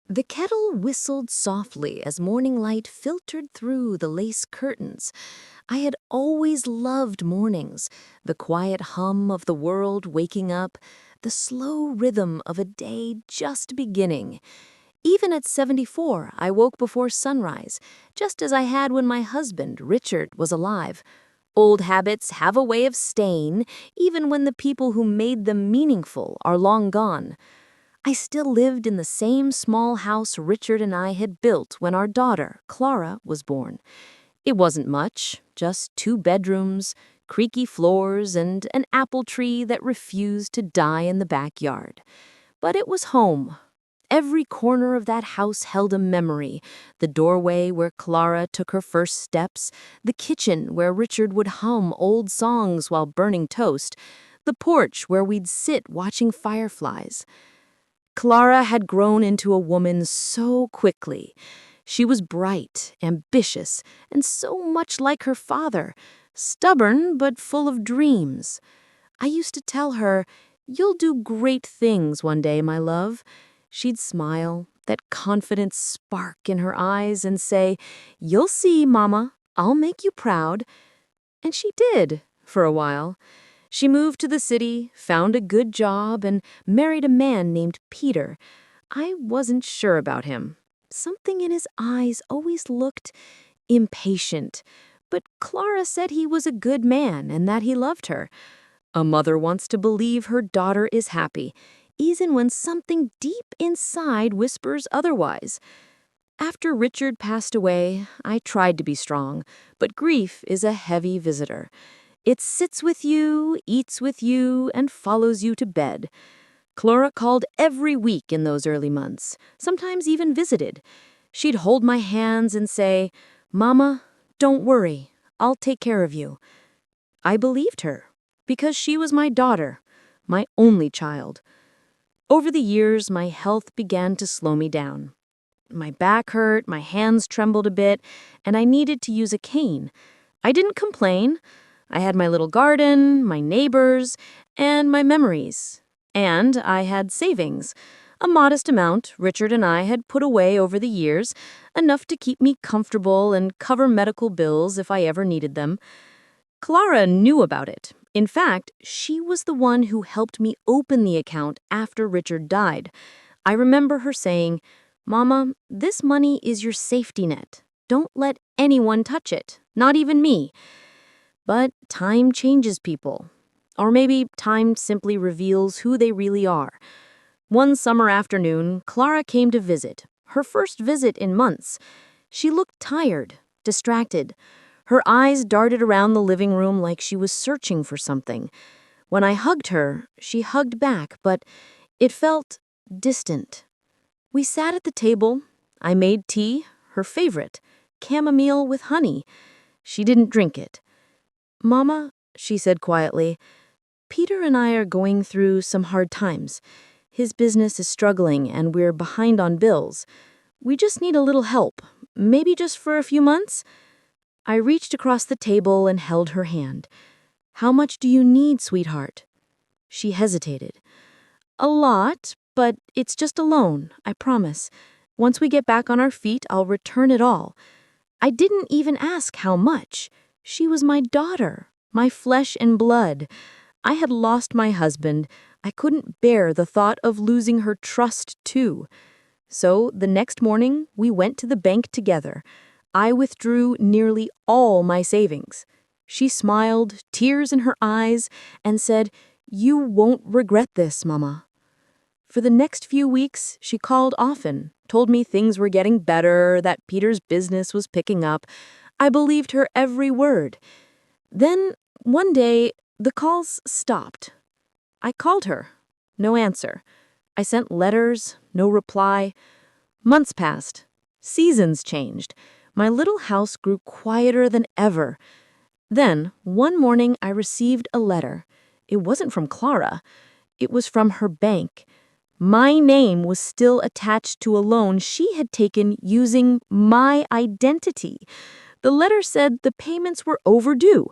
The kettle whistled softly as morning light filtered through the lace curtains. I had always loved mornings, the quiet hum of the world waking up, the slow rhythm of a day just beginning. Even at 74, I woke before sunrise, just as I had when my husband, Richard, was alive. Old habits have a way of staying, even when the people who made them meaningful are long gone. I still lived in the same small house Richard and I had built when our daughter, Clara, was born. It wasn't much, just 2 bedrooms, creaky floors, and an apple tree that refused to die in the backyard. But it was home. Every corner of that house held a memory. The doorway where Clara took her first steps, the kitchen where Richard would hum old songs while burning toast, the porch where we'd sit watching fireflies. Clara had grown into a woman so quickly. She was bright, ambitious, and so much like her father, stubborn but full of dreams. I used to tell her, "You'll do great things one day, my love." She'd smile, that confident spark in her eyes, and say, "You'll see, Mama, I'll make you proud." And she did, for a while. She moved to the city, found a good job, and married a man named Peter. I wasn't sure about him. Something in his eyes always looked impatient, but Clara said he was a good man and that he loved her. A mother wants to believe her daughter is happy, even when something deep inside whispers otherwise. After Richard passed away, I tried to be strong, but grief is a heavy visitor. It sits with you, eats with you, and follows you to bed. Clara called every week in those early months, sometimes even visited. She'd hold my hands and say, "Mama, don't worry, I'll take care of you." I believed her, because she was my daughter, my only child. Over the years, my health began to slow me down. My back hurt, my hands trembled a bit, and I needed to use a cane. I didn't complain. I had my little garden, my neighbors, and my memories. And I had savings. A modest amount Richard and I had put away over the years, enough to keep me comfortable and cover medical bills if I ever needed them. Clara knew about it. In fact, she was the one who helped me open the account after Richard died. I remember her saying, "Mama, this money is your safety net. Don't let anyone touch it, not even me." But time changes people. Or maybe time simply reveals who they really are. One summer afternoon, Clara came to visit, her first visit in months. She looked tired, distracted. Her eyes darted around the living room like she was searching for something. When I hugged her, she hugged back, but it felt distant. We sat at the table. I made tea, her favorite, chamomile with honey. She didn't drink it. "Mama," she said quietly, "Peter and I are going through some hard times. His business is struggling and we're behind on bills. We just need a little help, maybe just for a few months." I reached across the table and held her hand. "How much do you need, sweetheart?" She hesitated. "A lot, but it's just a loan, I promise. Once we get back on our feet, I'll return it all." I didn't even ask how much. She was my daughter, my flesh and blood. I had lost my husband. I couldn't bear the thought of losing her trust, too. So the next morning, we went to the bank together. I withdrew nearly all my savings. She smiled, tears in her eyes, and said, "You won't regret this, Mama." For the next few weeks, she called often, told me things were getting better, that Peter's business was picking up. I believed her every word. Then, one day, the calls stopped. I called her. No answer. I sent letters, no reply. Months passed. Seasons changed. My little house grew quieter than ever. Then, one morning, I received a letter. It wasn't from Clara. It was from her bank. My name was still attached to a loan she had taken using my identity. The letter said the payments were overdue.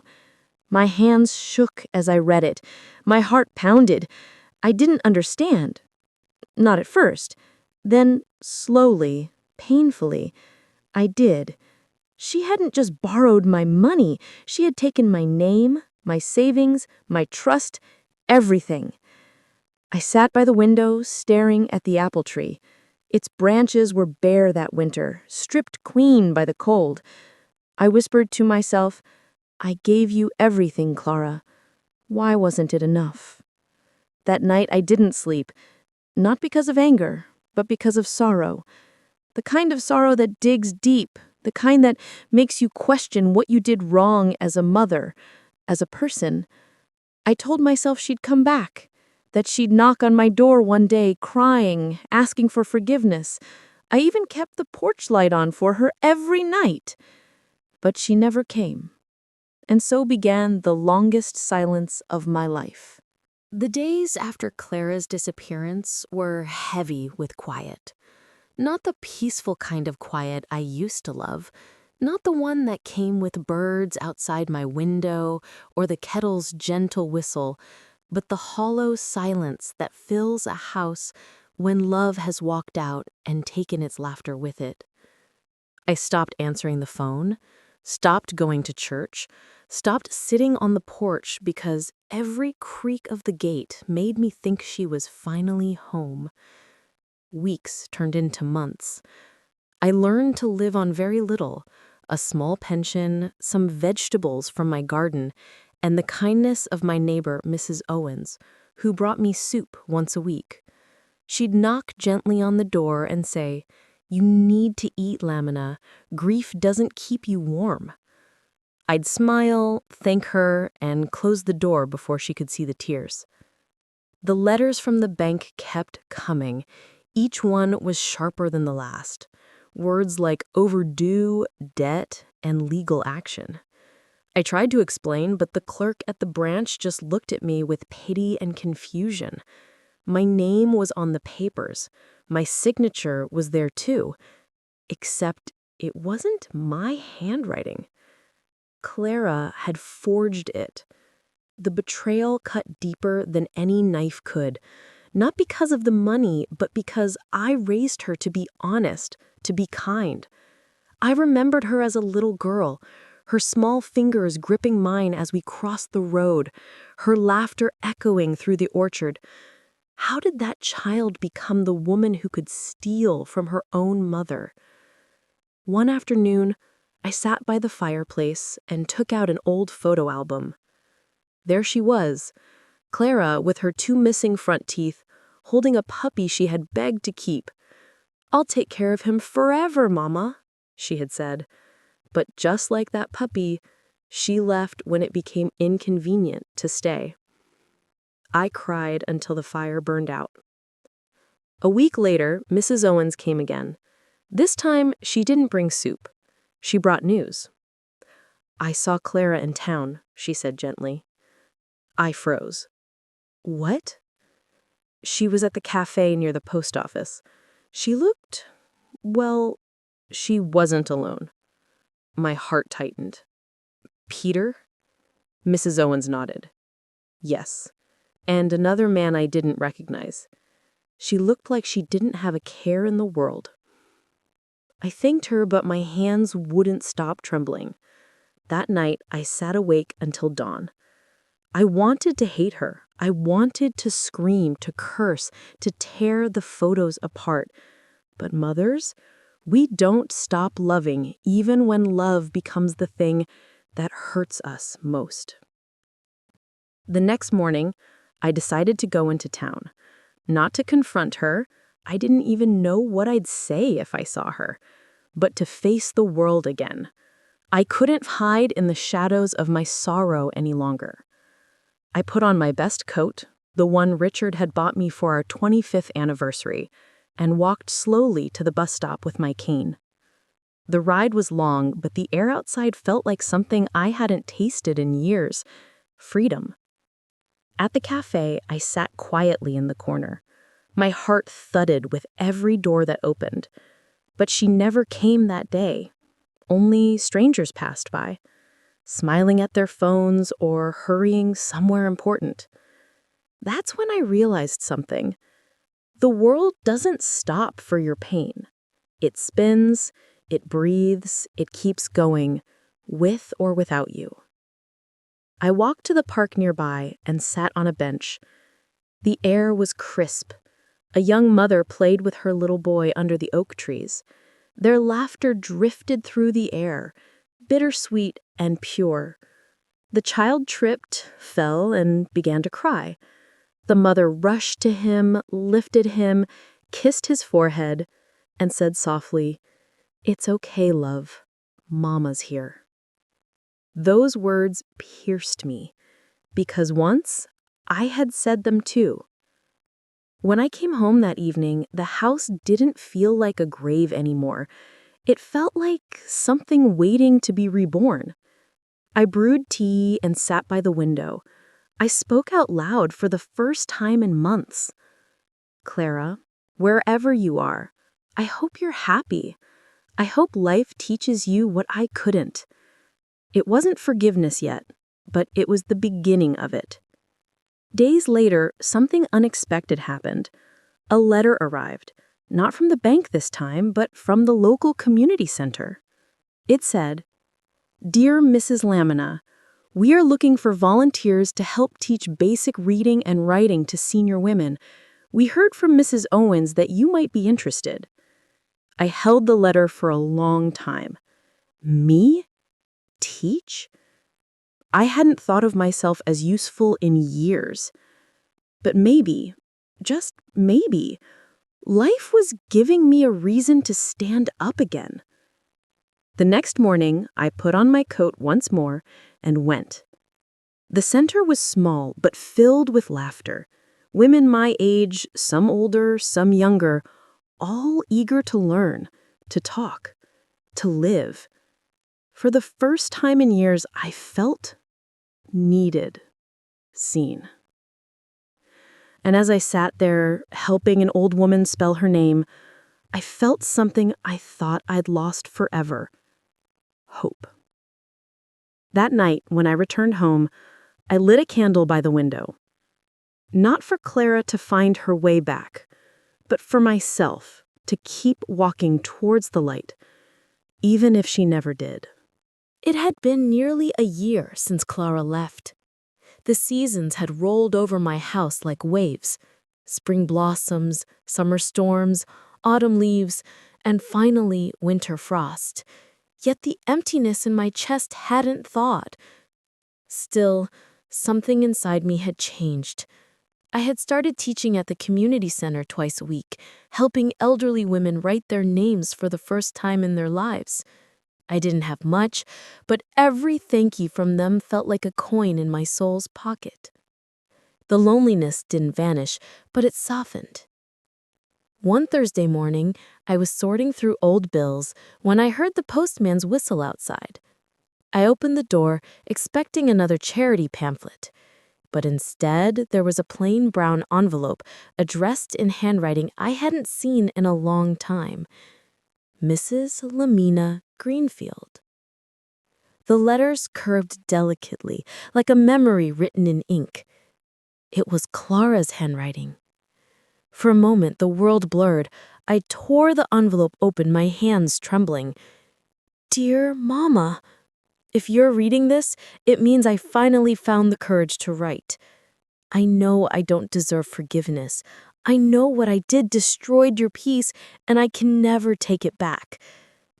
My hands shook as I read it. My heart pounded. I didn't understand. Not at first. Then, slowly, painfully, I did. She hadn't just borrowed my money, she had taken my name, my savings, my trust, everything. I sat by the window, staring at the apple tree. Its branches were bare that winter, stripped clean by the cold. I whispered to myself, I gave you everything, Clara. Why wasn't it enough? That night I didn't sleep, not because of anger, but because of sorrow. The kind of sorrow that digs deep, the kind that makes you question what you did wrong as a mother, as a person. I told myself she'd come back, that she'd knock on my door one day, crying, asking for forgiveness. I even kept the porch light on for her every night. But she never came. And so began the longest silence of my life. The days after Clara's disappearance were heavy with quiet. Not the peaceful kind of quiet I used to love, not the one that came with birds outside my window or the kettle's gentle whistle, but the hollow silence that fills a house when love has walked out and taken its laughter with it. I stopped answering the phone, stopped going to church, stopped sitting on the porch because every creak of the gate made me think she was finally home. Weeks turned into months. I learned to live on very little, a small pension, some vegetables from my garden, and the kindness of my neighbor, Mrs. Owens, who brought me soup once a week. She'd knock gently on the door and say, "You need to eat, Lamina. Grief doesn't keep you warm." I'd smile, thank her, and close the door before she could see the tears. The letters from the bank kept coming. Each one was sharper than the last. Words like overdue, debt, and legal action. I tried to explain, but the clerk at the branch just looked at me with pity and confusion. My name was on the papers. My signature was there too. Except it wasn't my handwriting. Clara had forged it. The betrayal cut deeper than any knife could, not because of the money, but because I raised her to be honest, to be kind. I remembered her as a little girl, her small fingers gripping mine as we crossed the road, her laughter echoing through the orchard. How did that child become the woman who could steal from her own mother? One afternoon, I sat by the fireplace and took out an old photo album. There she was, Clara with her 2 missing front teeth, holding a puppy she had begged to keep. "I'll take care of him forever, Mama," she had said. But just like that puppy, she left when it became inconvenient to stay. I cried until the fire burned out. A week later, Mrs. Owens came again. This time, she didn't bring soup. She brought news. "I saw Clara in town," she said gently. I froze. "What?" "She was at the cafe near the post office. She looked, well, she wasn't alone." My heart tightened. "Peter?" Mrs. Owens nodded. "Yes, and another man I didn't recognize. She looked like she didn't have a care in the world." I thanked her, but my hands wouldn't stop trembling. That night, I sat awake until dawn. I wanted to hate her. I wanted to scream, to curse, to tear the photos apart. But mothers, we don't stop loving even when love becomes the thing that hurts us most. The next morning, I decided to go into town. Not to confront her, I didn't even know what I'd say if I saw her, but to face the world again. I couldn't hide in the shadows of my sorrow any longer. I put on my best coat, the one Richard had bought me for our 25th anniversary, and walked slowly to the bus stop with my cane. The ride was long, but the air outside felt like something I hadn't tasted in years: freedom. At the cafe, I sat quietly in the corner. My heart thudded with every door that opened. But she never came that day. Only strangers passed by, smiling at their phones or hurrying somewhere important. That's when I realized something. The world doesn't stop for your pain. It spins, it breathes, it keeps going, with or without you. I walked to the park nearby and sat on a bench. The air was crisp. A young mother played with her little boy under the oak trees. Their laughter drifted through the air, bittersweet and pure. The child tripped, fell, and began to cry. The mother rushed to him, lifted him, kissed his forehead, and said softly, "It's okay, love. Mama's here." Those words pierced me, because once I had said them too. When I came home that evening, the house didn't feel like a grave anymore. It felt like something waiting to be reborn. I brewed tea and sat by the window. I spoke out loud for the first time in months. "Clara, wherever you are, I hope you're happy. I hope life teaches you what I couldn't." It wasn't forgiveness yet, but it was the beginning of it. Days later, something unexpected happened. A letter arrived, not from the bank this time, but from the local community center. It said, "Dear Mrs. Lamina, we are looking for volunteers to help teach basic reading and writing to senior women. We heard from Mrs. Owens that you might be interested." I held the letter for a long time. Me? Teach? I hadn't thought of myself as useful in years. But maybe, just maybe, life was giving me a reason to stand up again. The next morning, I put on my coat once more and went. The center was small but filled with laughter. Women my age, some older, some younger, all eager to learn, to talk, to live. For the first time in years, I felt needed, seen. And as I sat there, helping an old woman spell her name, I felt something I thought I'd lost forever: hope. That night, when I returned home, I lit a candle by the window. Not for Clara to find her way back, but for myself to keep walking towards the light, even if she never did. It had been nearly a year since Clara left. The seasons had rolled over my house like waves. Spring blossoms, summer storms, autumn leaves, and finally winter frost. Yet the emptiness in my chest hadn't thawed. Still, something inside me had changed. I had started teaching at the community center twice a week, helping elderly women write their names for the first time in their lives. I didn't have much, but every thank you from them felt like a coin in my soul's pocket. The loneliness didn't vanish, but it softened. One Thursday morning, I was sorting through old bills when I heard the postman's whistle outside. I opened the door, expecting another charity pamphlet. But instead, there was a plain brown envelope addressed in handwriting I hadn't seen in a long time. Mrs. Lamina Greenfield. The letters curved delicately, like a memory written in ink. It was Clara's handwriting. For a moment, the world blurred. I tore the envelope open, my hands trembling. "Dear Mama, if you're reading this, it means I finally found the courage to write. I know I don't deserve forgiveness. I know what I did destroyed your peace, and I can never take it back.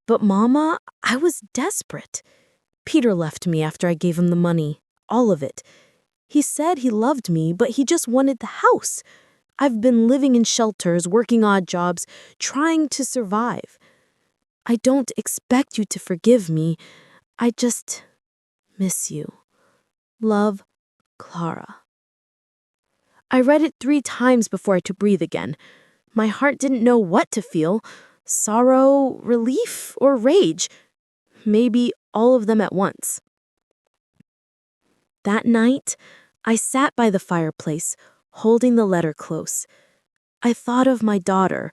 But Mama, I was desperate. Peter left me after I gave him the money, all of it. He said he loved me, but he just wanted the house. I've been living in shelters, working odd jobs, trying to survive. I don't expect you to forgive me. I just miss you. Love, Clara." I read it 3 times before I could breathe again. My heart didn't know what to feel: sorrow, relief, or rage. Maybe all of them at once. That night, I sat by the fireplace, holding the letter close. I thought of my daughter,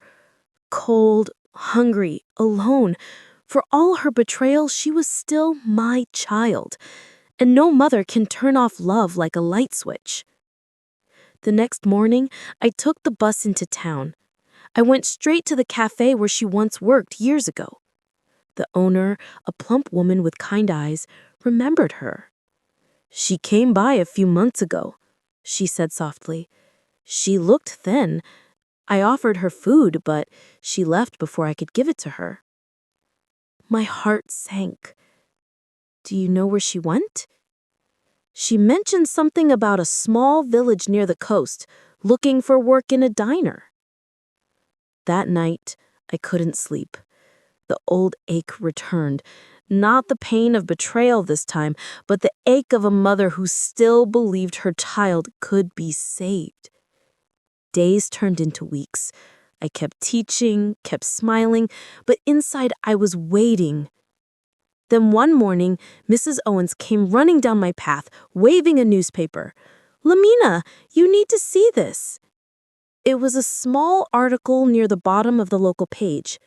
cold, hungry, alone. For all her betrayal, she was still my child, and no mother can turn off love like a light switch. The next morning, I took the bus into town. I went straight to the cafe where she once worked years ago. The owner, a plump woman with kind eyes, remembered her. "She came by a few months ago," she said softly. "She looked thin. I offered her food, but she left before I could give it to her." My heart sank. "Do you know where she went?" "She mentioned something about a small village near the coast, looking for work in a diner." That night, I couldn't sleep. The old ache returned. Not the pain of betrayal this time, but the ache of a mother who still believed her child could be saved. Days turned into weeks. I kept teaching, kept smiling, but inside I was waiting. Then one morning, Mrs. Owens came running down my path, waving a newspaper. "Lamina, you need to see this." It was a small article near the bottom of the local page.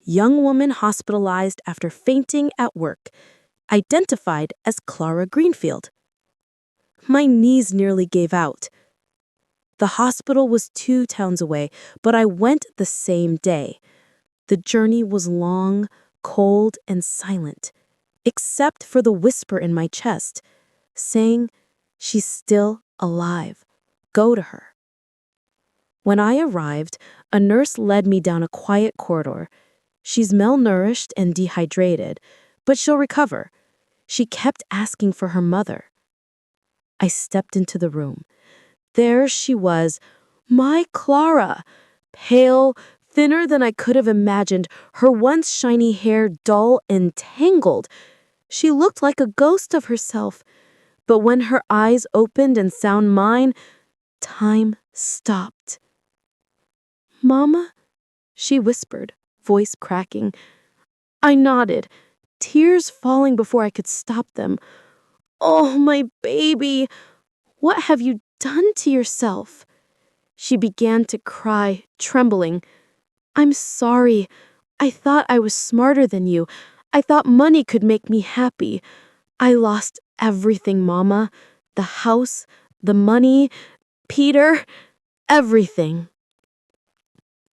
"Young woman hospitalized after fainting at work, identified as Clara Greenfield." My knees nearly gave out. The hospital was 2 towns away, but I went the same day. The journey was long, cold, and silent, except for the whisper in my chest, saying, "She's still alive. Go to her." When I arrived, a nurse led me down a quiet corridor. "She's malnourished and dehydrated, but she'll recover." She kept asking for her mother. I stepped into the room. There she was, my Clara, pale, thinner than I could have imagined, her once shiny hair dull and tangled. She looked like a ghost of herself. But when her eyes opened and found mine, time stopped. "Mama?" she whispered, voice cracking. I nodded, tears falling before I could stop them. "Oh, my baby, what have you done to yourself?" She began to cry, trembling. "I'm sorry. I thought I was smarter than you. I thought money could make me happy. I lost everything, Mama. The house, the money, Peter, everything."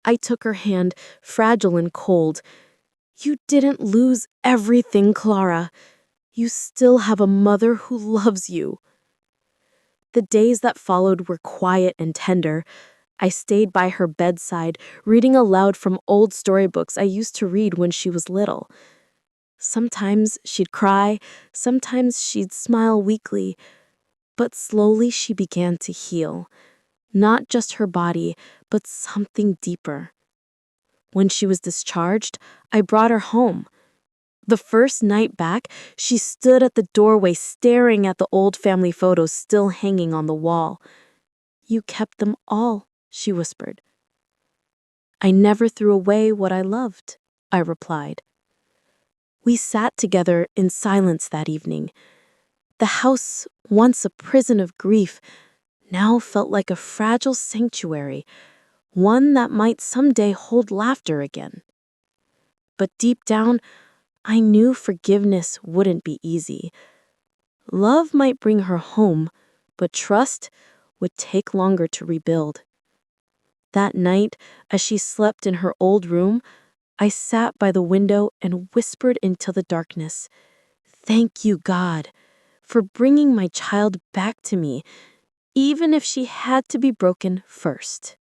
I took her hand, fragile and cold. "You didn't lose everything, Clara. You still have a mother who loves you." The days that followed were quiet and tender. I stayed by her bedside, reading aloud from old storybooks I used to read when she was little. Sometimes she'd cry, sometimes she'd smile weakly, but slowly she began to heal. Not just her body, but something deeper. When she was discharged, I brought her home. The first night back, she stood at the doorway staring at the old family photos still hanging on the wall. "You kept them all," she whispered. "I never threw away what I loved," I replied. We sat together in silence that evening. The house, once a prison of grief, now felt like a fragile sanctuary, one that might someday hold laughter again. But deep down, I knew forgiveness wouldn't be easy. Love might bring her home, but trust would take longer to rebuild. That night, as she slept in her old room, I sat by the window and whispered into the darkness, "Thank you, God, for bringing my child back to me, even if she had to be broken first."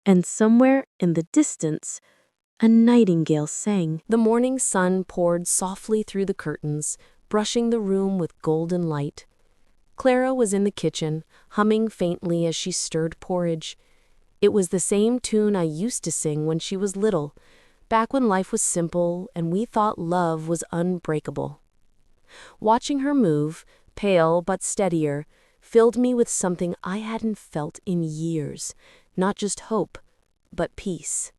And somewhere in the distance, a nightingale sang. The morning sun poured softly through the curtains, brushing the room with golden light. Clara was in the kitchen, humming faintly as she stirred porridge. It was the same tune I used to sing when she was little, back when life was simple and we thought love was unbreakable. Watching her move, pale but steadier, filled me with something I hadn't felt in years, not just hope, but peace.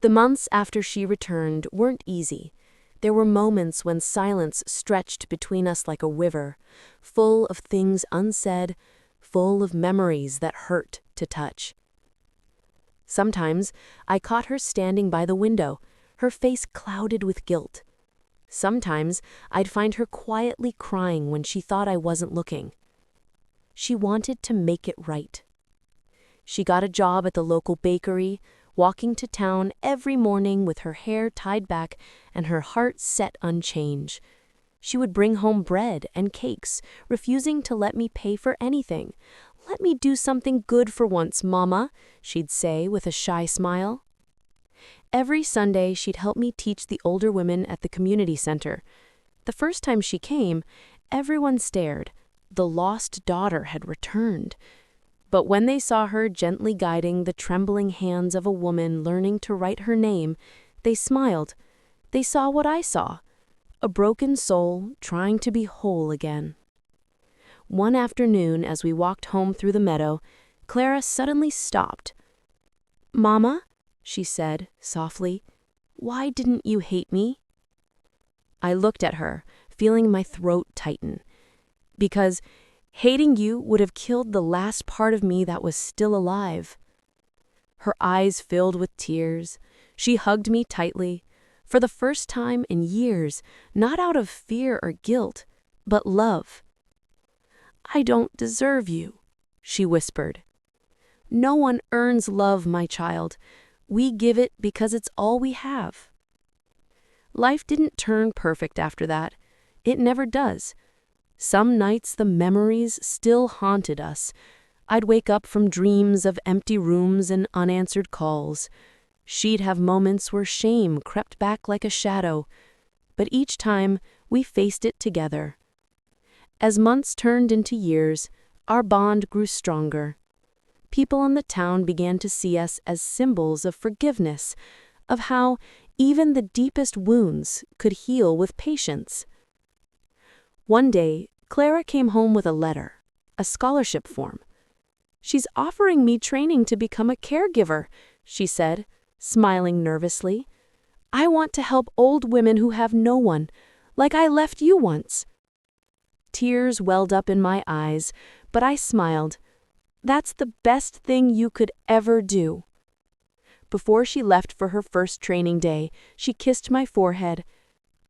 The months after she returned weren't easy. There were moments when silence stretched between us like a river, full of things unsaid, full of memories that hurt to touch. Sometimes I caught her standing by the window, her face clouded with guilt. Sometimes I'd find her quietly crying when she thought I wasn't looking. She wanted to make it right. She got a job at the local bakery, walking to town every morning with her hair tied back and her heart set on change. She would bring home bread and cakes, refusing to let me pay for anything. "Let me do something good for once, Mama," she'd say with a shy smile. Every Sunday, she'd help me teach the older women at the community center. The first time she came, everyone stared. The lost daughter had returned. But when they saw her gently guiding the trembling hands of a woman learning to write her name, they smiled. They saw what I saw, a broken soul trying to be whole again. One afternoon, as we walked home through the meadow, Clara suddenly stopped. "Mama," she said softly, "why didn't you hate me?" I looked at her, feeling my throat tighten. Because hating you would have killed the last part of me that was still alive. Her eyes filled with tears. She hugged me tightly, for the first time in years, not out of fear or guilt, but love. "I don't deserve you," she whispered. "No one earns love, my child. We give it because it's all we have." Life didn't turn perfect after that. It never does. Some nights the memories still haunted us. I'd wake up from dreams of empty rooms and unanswered calls. She'd have moments where shame crept back like a shadow. But each time, we faced it together. As months turned into years, our bond grew stronger. People in the town began to see us as symbols of forgiveness, of how even the deepest wounds could heal with patience. One day, Clara came home with a letter, a scholarship form. "She's offering me training to become a caregiver," she said, smiling nervously. "I want to help old women who have no one, like I left you once." Tears welled up in my eyes, but I smiled. "That's the best thing you could ever do." Before she left for her first training day, she kissed my forehead.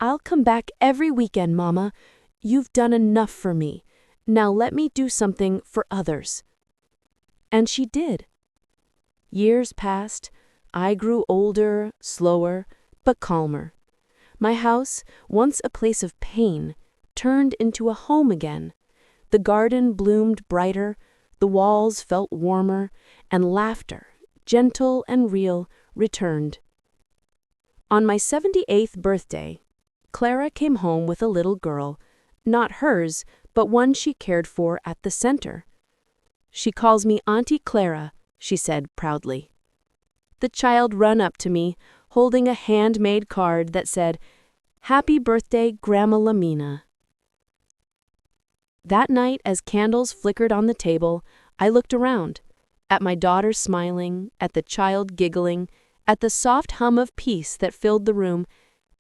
"I'll come back every weekend, Mama. You've done enough for me. Now let me do something for others." And she did. Years passed. I grew older, slower, but calmer. My house, once a place of pain, turned into a home again. The garden bloomed brighter, the walls felt warmer, and laughter, gentle and real, returned. On my 78th birthday, Clara came home with a little girl, not hers, but one she cared for at the center. "She calls me Auntie Clara," she said proudly. The child ran up to me, holding a handmade card that said, "Happy birthday, Grandma Lamina." That night, as candles flickered on the table, I looked around, at my daughter smiling, at the child giggling, at the soft hum of peace that filled the room,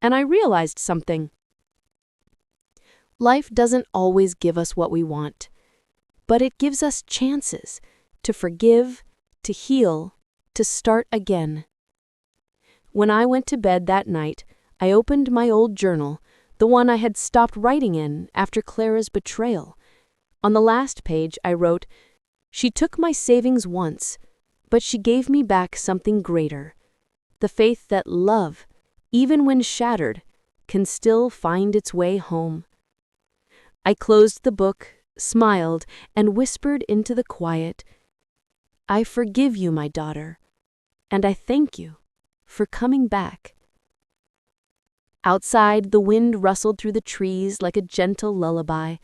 and I realized something. Life doesn't always give us what we want, but it gives us chances to forgive, to heal, to start again. When I went to bed that night, I opened my old journal, the one I had stopped writing in after Clara's betrayal. On the last page, I wrote, "She took my savings once, but she gave me back something greater. The faith that love, even when shattered, can still find its way home." I closed the book, smiled, and whispered into the quiet, "I forgive you, my daughter, and I thank you for coming back." Outside, the wind rustled through the trees like a gentle lullaby,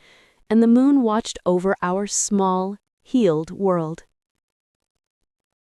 and the moon watched over our small, healed world.